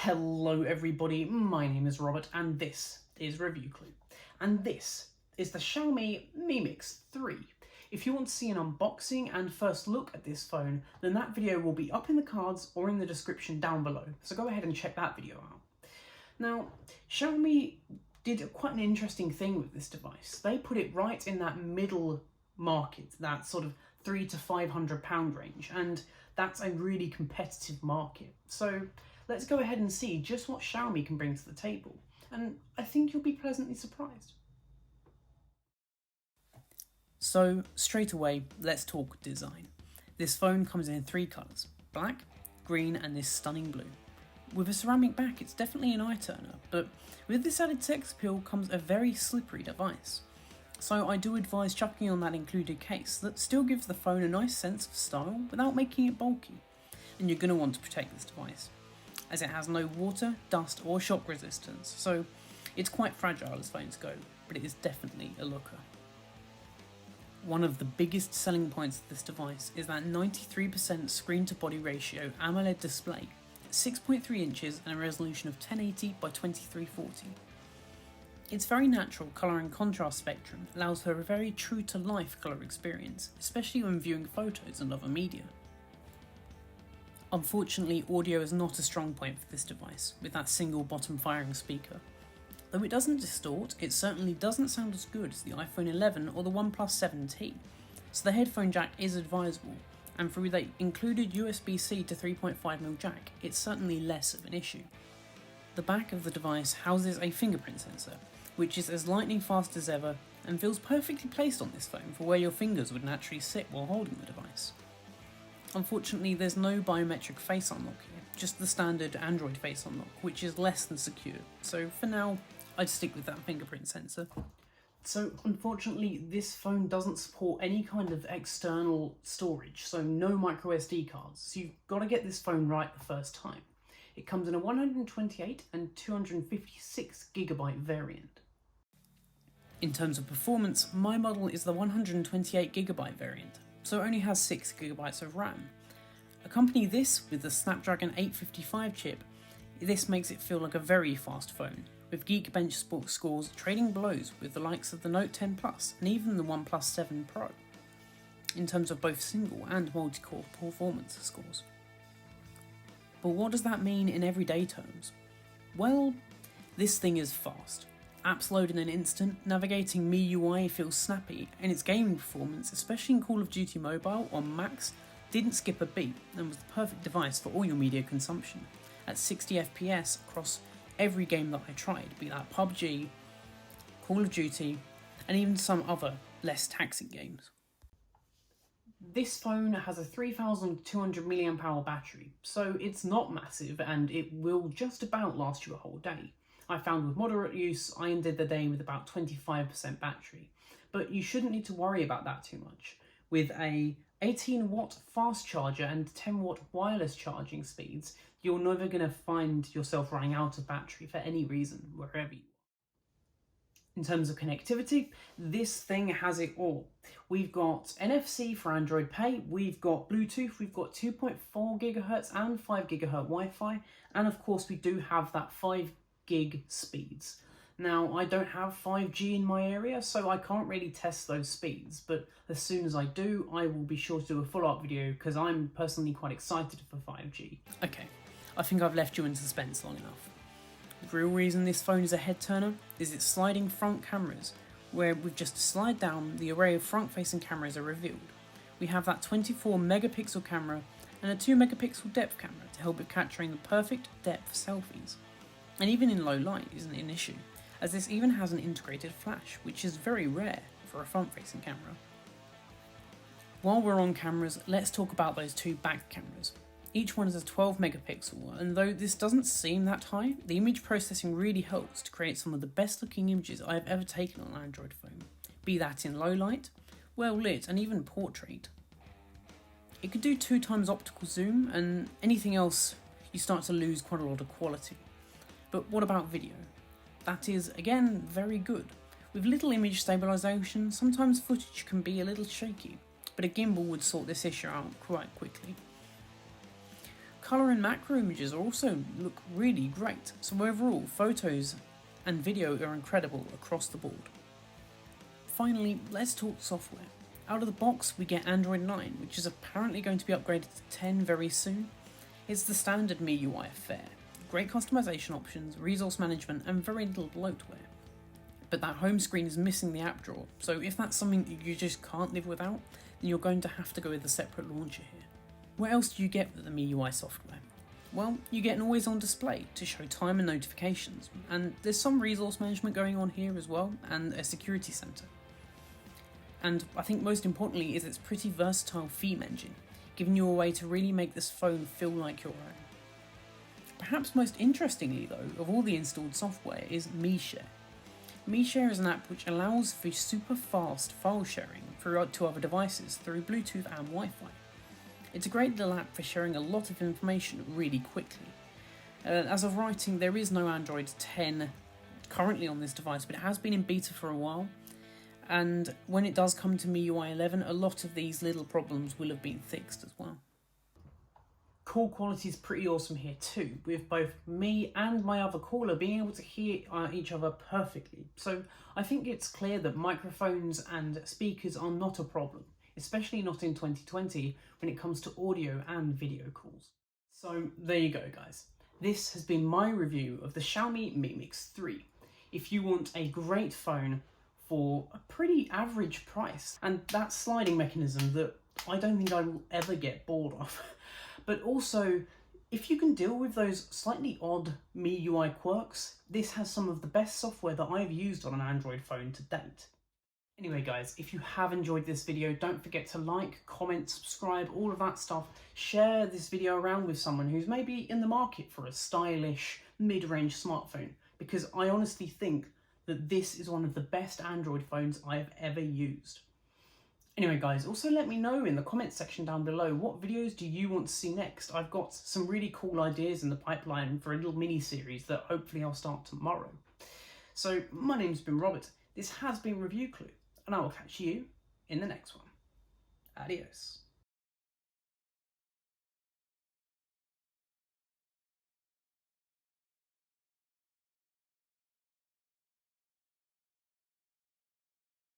Hello everybody, my name is Robert and this is Review Clue. And this is the Xiaomi Mi Mix 3. If you want to see an unboxing and first look at this phone, then that video will be up in the cards or in the description down below, so go ahead and check that video out. Now, Xiaomi did quite an interesting thing with this device. They put it right in that middle market, that sort of £300 to £500 range, and that's a really competitive market. So let's go ahead and see just what Xiaomi can bring to the table, and I think you'll be pleasantly surprised. So straight away, let's talk design. This phone comes in 3 colours, black, green and this stunning blue. With a ceramic back, it's definitely an eye turner, but with this added sex appeal comes a very slippery device. So I do advise chucking on that included case that still gives the phone a nice sense of style without making it bulky. And you're going to want to protect this device, as it has no water, dust or shock resistance, so it's quite fragile as phones go, but it is definitely a looker. One of the biggest selling points of this device is that 93% screen to body ratio AMOLED display, 6.3 inches and a resolution of 1080 by 2340. Its very natural colour and contrast spectrum allows for a very true to life colour experience, especially when viewing photos and other media. Unfortunately, audio is not a strong point for this device, with that single bottom firing speaker. Though it doesn't distort, it certainly doesn't sound as good as the iPhone 11 or the OnePlus 7T, so the headphone jack is advisable, and through the included USB-C to 3.5mm jack, it's certainly less of an issue. The back of the device houses a fingerprint sensor, which is as lightning fast as ever and feels perfectly placed on this phone for where your fingers would naturally sit while holding the device. Unfortunately, there's no biometric face unlock here, just the standard Android face unlock, which is less than secure, so for now, I'd stick with that fingerprint sensor. So unfortunately, this phone doesn't support any kind of external storage, so no microSD cards, so you've got to get this phone right the first time. It comes in a 128 and 256GB variant. In terms of performance, my model is the 128GB variant, so it only has 6GB of RAM. Accompany this with the Snapdragon 855 chip, this makes it feel like a very fast phone, with Geekbench scores trading blows with the likes of the Note 10 Plus and even the OnePlus 7 Pro, in terms of both single and multi-core performance scores. But what does that mean in everyday terms? Well, this thing is fast. Apps load in an instant, navigating MiUI feels snappy, and its gaming performance, especially in Call of Duty Mobile on Max, didn't skip a beat and was the perfect device for all your media consumption, at 60 FPS across every game that I tried, be that PUBG, Call of Duty, and even some other less taxing games. This phone has a 3200mAh battery, so it's not massive and it will just about last you a whole day. I found with moderate use, I ended the day with about 25% battery, but you shouldn't need to worry about that too much. With a 18W fast charger and 10W wireless charging speeds, you're never going to find yourself running out of battery for any reason, wherever you are. In terms of connectivity, this thing has it all. We've got NFC for Android Pay, we've got Bluetooth, we've got 2.4GHz and 5GHz Wi-Fi, and of course we do have that 5GB speeds. Now, I don't have 5G in my area, so I can't really test those speeds, but as soon as I do, I will be sure to do a follow-up video because I'm personally quite excited for 5G. Okay, I think I've left you in suspense long enough. The real reason this phone is a head turner is its sliding front cameras, where with just a slide down, the array of front-facing cameras are revealed. We have that 24MP camera and a 2MP depth camera to help with capturing the perfect depth selfies. And even in low light isn't an issue, as this even has an integrated flash, which is very rare for a front-facing camera. While we're on cameras, let's talk about those 2 back cameras. Each one is a 12MP, and though this doesn't seem that high, the image processing really helps to create some of the best looking images I've ever taken on an Android phone, be that in low light, well lit and even portrait. It could do 2x optical zoom, and anything else you start to lose quite a lot of quality. But what about video? That is, again, very good. With little image stabilisation, sometimes footage can be a little shaky, but a gimbal would sort this issue out quite quickly. Colour and macro images also look really great, so overall photos and video are incredible across the board. Finally, let's talk software. Out of the box we get Android 9, which is apparently going to be upgraded to 10 very soon. It's the standard MiUI affair. Great customization options, resource management and very little bloatware. But that home screen is missing the app drawer, so if that's something that you just can't live without, then you're going to have to go with a separate launcher here. What else do you get with the MiUI software? Well, you get an always-on display to show time and notifications, and there's some resource management going on here as well, and a security center. And I think most importantly is its pretty versatile theme engine, giving you a way to really make this phone feel like your own. Perhaps most interestingly though, of all the installed software is MiShare. MiShare is an app which allows for super fast file sharing to other devices through Bluetooth and Wi-Fi. It's a great little app for sharing a lot of information really quickly. As of writing, there is no Android 10 currently on this device, but it has been in beta for a while, and when it does come to MiUI 11, a lot of these little problems will have been fixed as well. Call quality is pretty awesome here too, with both me and my other caller being able to hear each other perfectly. So I think it's clear that microphones and speakers are not a problem, especially not in 2020 when it comes to audio and video calls. So there you go guys. This has been my review of the Xiaomi Mi Mix 3. If you want a great phone for a pretty average price, and that sliding mechanism that I don't think I will ever get bored of. But also, if you can deal with those slightly odd MiUI quirks, this has some of the best software that I've used on an Android phone to date. Anyway guys, if you have enjoyed this video, don't forget to like, comment, subscribe, all of that stuff. Share this video around with someone who's maybe in the market for a stylish, mid-range smartphone, because I honestly think that this is one of the best Android phones I've ever used. Anyway guys, also let me know in the comments section down below, what videos do you want to see next? I've got some really cool ideas in the pipeline for a little mini-series that hopefully I'll start tomorrow. So, my name's been Robert, this has been Review Clue, and I will catch you in the next one. Adios.